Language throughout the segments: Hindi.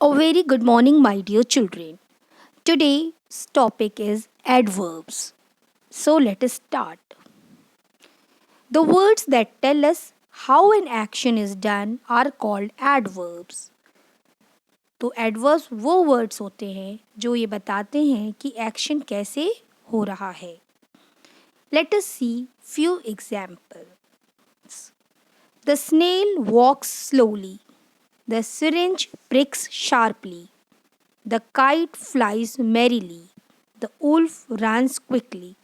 A very good morning, my dear children. Today's topic is adverbs. So let us start. The words that tell us how an action is done are called adverbs. तो एडवर्ब्स वो वर्ड्स होते हैं जो ये बताते हैं कि एक्शन कैसे हो रहा है. Let us see few examples. The snail walks slowly. The syringe pricks sharply. The kite flies merrily. The wolf runs quickly.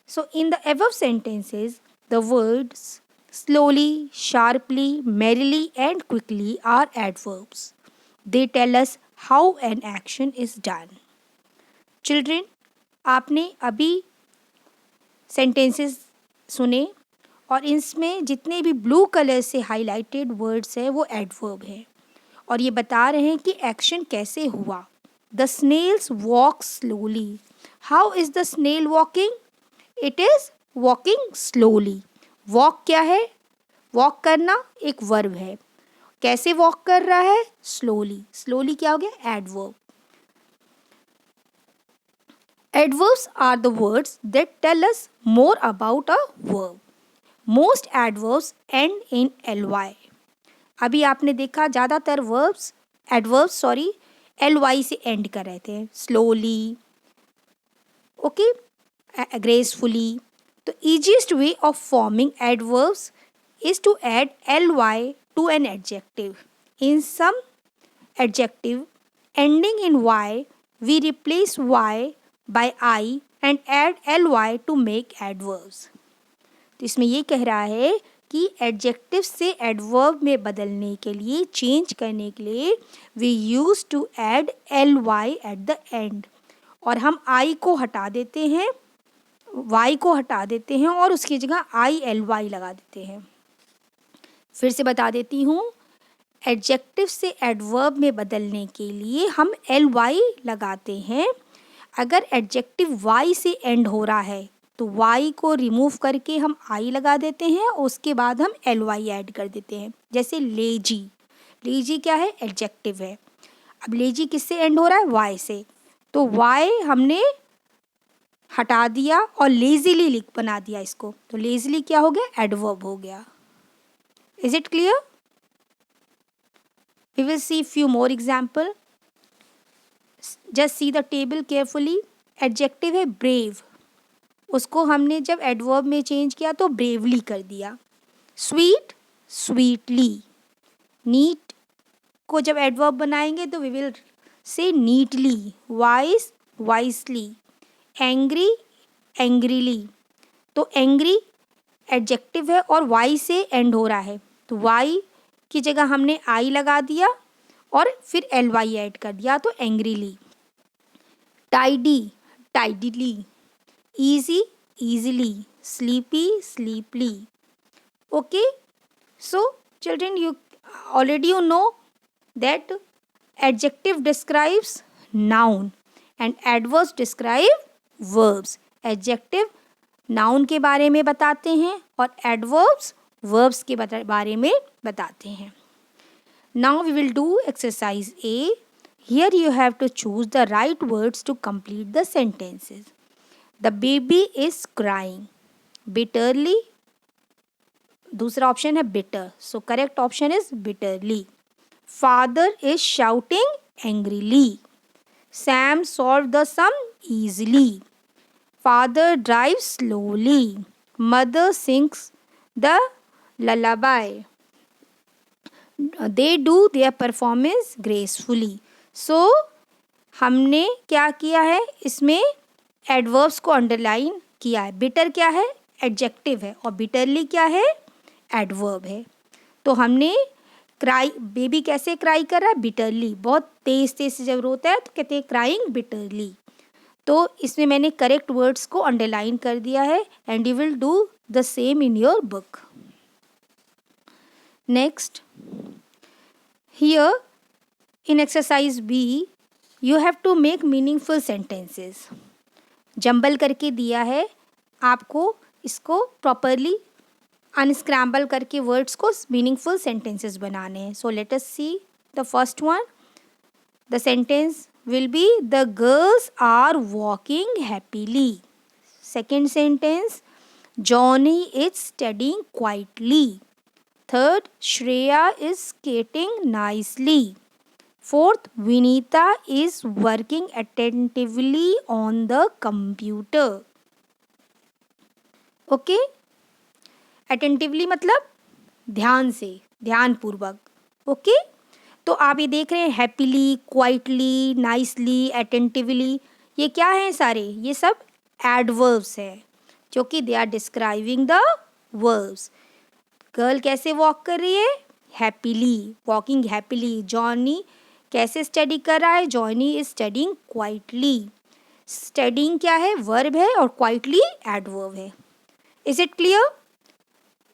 So, in the above sentences, the words slowly, sharply, merrily, and quickly are adverbs. They tell us how an action is done. Children, आपने अभी sentences सुने और इसमें जितने भी ब्लू कलर से हाईलाइटेड वर्ड्स हैं वो एडवर्ब हैं और ये बता रहे हैं कि एक्शन कैसे हुआ. The snails walk slowly. How is the snail walking? It is walking slowly. Walk क्या है? वॉक करना एक वर्ब है. कैसे वॉक कर रहा है? स्लोली. स्लोली क्या हो गया? Adverb. Adverbs are the words that tell us more about a verb. Most adverbs end in ly. अभी आपने देखा ज़्यादातर एडवर्ब्स ly से एंड कर रहे थे. Slowly, okay, gracefully. तो easiest way of forming adverbs is to add ly to an adjective. In some adjective ending in y, we replace y by I and add ly to make adverbs. तो इसमें ये कह रहा है कि एडजेक्टिव से एडवर्ब में बदलने के लिए, चेंज करने के लिए we use to add ly at the end. और हम I को हटा देते हैं, y को हटा देते हैं और उसकी जगह ly लगा देते हैं. फिर से बता देती हूँ, एडजेक्टिव से एडवर्ब में बदलने के लिए हम ly लगाते हैं. अगर एडजेक्टिव y से एंड हो रहा है तो y को रिमूव करके हम I लगा देते हैं, उसके बाद हम ly ऐड कर देते हैं. जैसे लेजी. लेजी क्या है? एडजेक्टिव है. अब लेजी किससे एंड हो रहा है? y से. तो y हमने हटा दिया और लेजीली लिख बना दिया इसको. तो लेजीली क्या हो गया? एडवर्ब हो गया. Is it clear? We will see few more example. Just see the table carefully. Adjective है ब्रेव. उसको हमने जब एडवर्ब में चेंज किया तो ब्रेवली कर दिया. Sweet, sweetly. नीट को जब एडवर्ब बनाएंगे तो we will say neatly. Wise, wisely. Angry, angrily. तो एंग्री एडजेक्टिव है और वाई से एंड हो रहा है, तो वाई की जगह हमने आई लगा दिया और फिर ly ऐड कर दिया, तो angrily. Tidy, tidily. easy, easily. Sleepy, sleepily. Okay, so children, you already know that adjective describes noun and adverbs describe verbs. Adjective noun के बारे में बताते हैं और adverbs verbs के बारे में बताते हैं. Now we will do exercise A. Here you have to choose the right words to complete the sentences. The baby is crying bitterly. दूसरा ऑप्शन है bitter. So correct option is bitterly. Father is shouting angrily. Sam solved the sum easily. Father drives slowly. Mother sings the lullaby. They do their performance gracefully. So हमने क्या किया है? इसमें एडवर्ब्स को अंडरलाइन किया है. बिटर क्या है? एडजेक्टिव है और बिटरली क्या है? एडवर्ब है. तो हमने क्राई, बेबी कैसे क्राई कर रहा है? बिटरली. बहुत तेज तेज से जब रोता है तो कहते हैं क्राइंग बिटरली. तो इसमें मैंने करेक्ट वर्ड्स को अंडरलाइन कर दिया है and you will do the same in your book. Next, here in exercise B you have to make meaningful sentences. Jumble करके दिया है आपको, इसको प्रॉपरली अनस्क्रैम्बल करके वर्ड्स को मीनिंगफुल सेंटेंसेस बनाने हैं. So let us see The first one, the sentence will be the girls are walking happily. Second sentence, Johnny is studying quietly. Third, Shreya is skating nicely. Fourth, Vinita is working attentively on the computer. Okay, attentively मतलब ध्यान से, ध्यानपूर्वक. ओके, तो आप ये देख रहे हैं हैप्पीली, क्वाइटली, नाइसली, अटेंटिवली, ये क्या है सारे? ये सब एडवर्ब्स है जो कि they are describing the verbs. Girl कैसे वॉक कर रही है? Happily, walking happily. जॉनी कैसे स्टडी कर रहा है? Johnny is studying quietly. Studying क्या है? वर्ब है और क्वाइटली एडवर्ब है. Is it clear?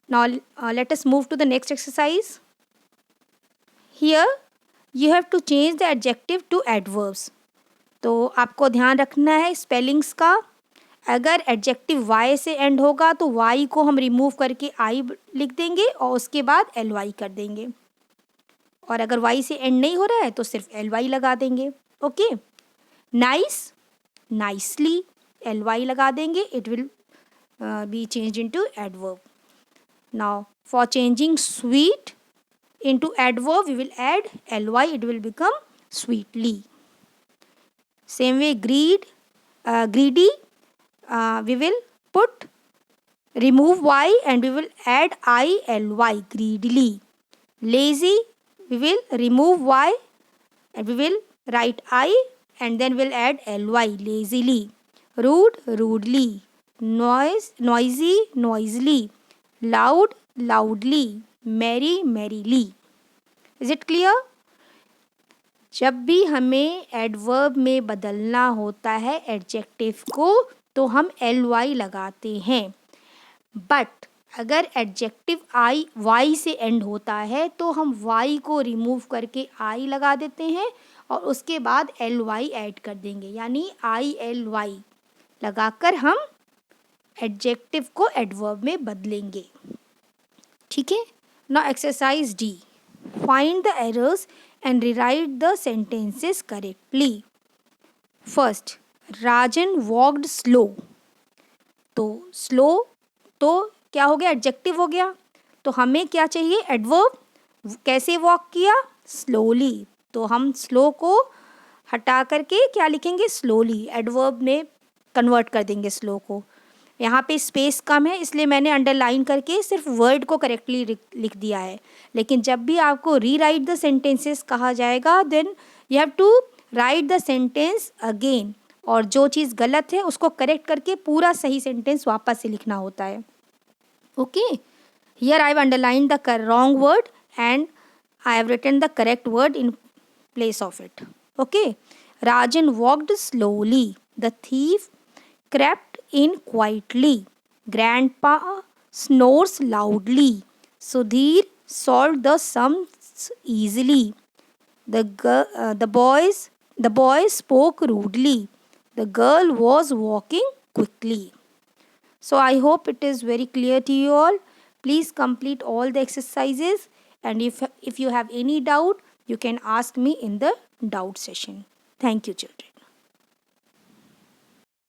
Now let us move to the next exercise. Here you have to change the adjective to adverbs. तो आपको ध्यान रखना है स्पेलिंग्स का. अगर एडजेक्टिव वाई से एंड होगा तो वाई को हम रिमूव करके आई लिख देंगे और उसके बाद एल वाई कर देंगे. और अगर वाई से एंड नहीं हो रहा है तो सिर्फ एल वाई लगा देंगे. Okay, nice, nicely, L Y लगा देंगे. It will be change into adverb. Now for changing sweet into adverb we will add ly, it will become sweetly. Same way greedy, we will remove y and we will add ily, greedily. Lazy, we will remove y and we will write I and then we'll add ly, lazily. Rude, rudely. Noisy, noisily. Loud, loudly. merry, merrily. Is it clear? जब भी हमें एडवर्ब में बदलना होता है एडजेक्टिव को तो हम एल वाई लगाते हैं. बट अगर एडजेक्टिव आई वाई से एंड होता है तो हम वाई को रिमूव करके आई लगा देते हैं और उसके बाद एल वाई ऐड कर देंगे. यानी आई एल वाई लगाकर हम एडजेक्टिव को एडवर्ब में बदलेंगे. ठीक है. Now exercise D. Find the errors and rewrite the sentences correctly. First, Rajan walked slow. तो slow तो क्या हो गया? एडजेक्टिव हो गया. तो हमें क्या चाहिए? एडवर्ब. कैसे वॉक किया? स्लोली. तो हम स्लो को हटा करके क्या लिखेंगे? स्लोली. एडवर्ब में कन्वर्ट कर देंगे स्लो को. यहाँ पे स्पेस कम है इसलिए मैंने अंडरलाइन करके सिर्फ वर्ड को करेक्टली लिख दिया है. लेकिन जब भी आपको रीराइट द सेंटेंसेस कहा जाएगा then you have to write the sentence again और जो चीज़ गलत है उसको करेक्ट करके पूरा सही सेंटेंस वापस से लिखना होता है. Okay, here I have underline the wrong word and I have written the correct word in place of it. Okay, Rajan walked slowly. The thief crept in quietly. Grandpa snores loudly. Sudhir solved the sums easily. The boy spoke rudely. The girl was walking quickly. So I hope it is very clear to you all. Please complete all the exercises and if you have any doubt you can ask me in the doubt session. Thank you children.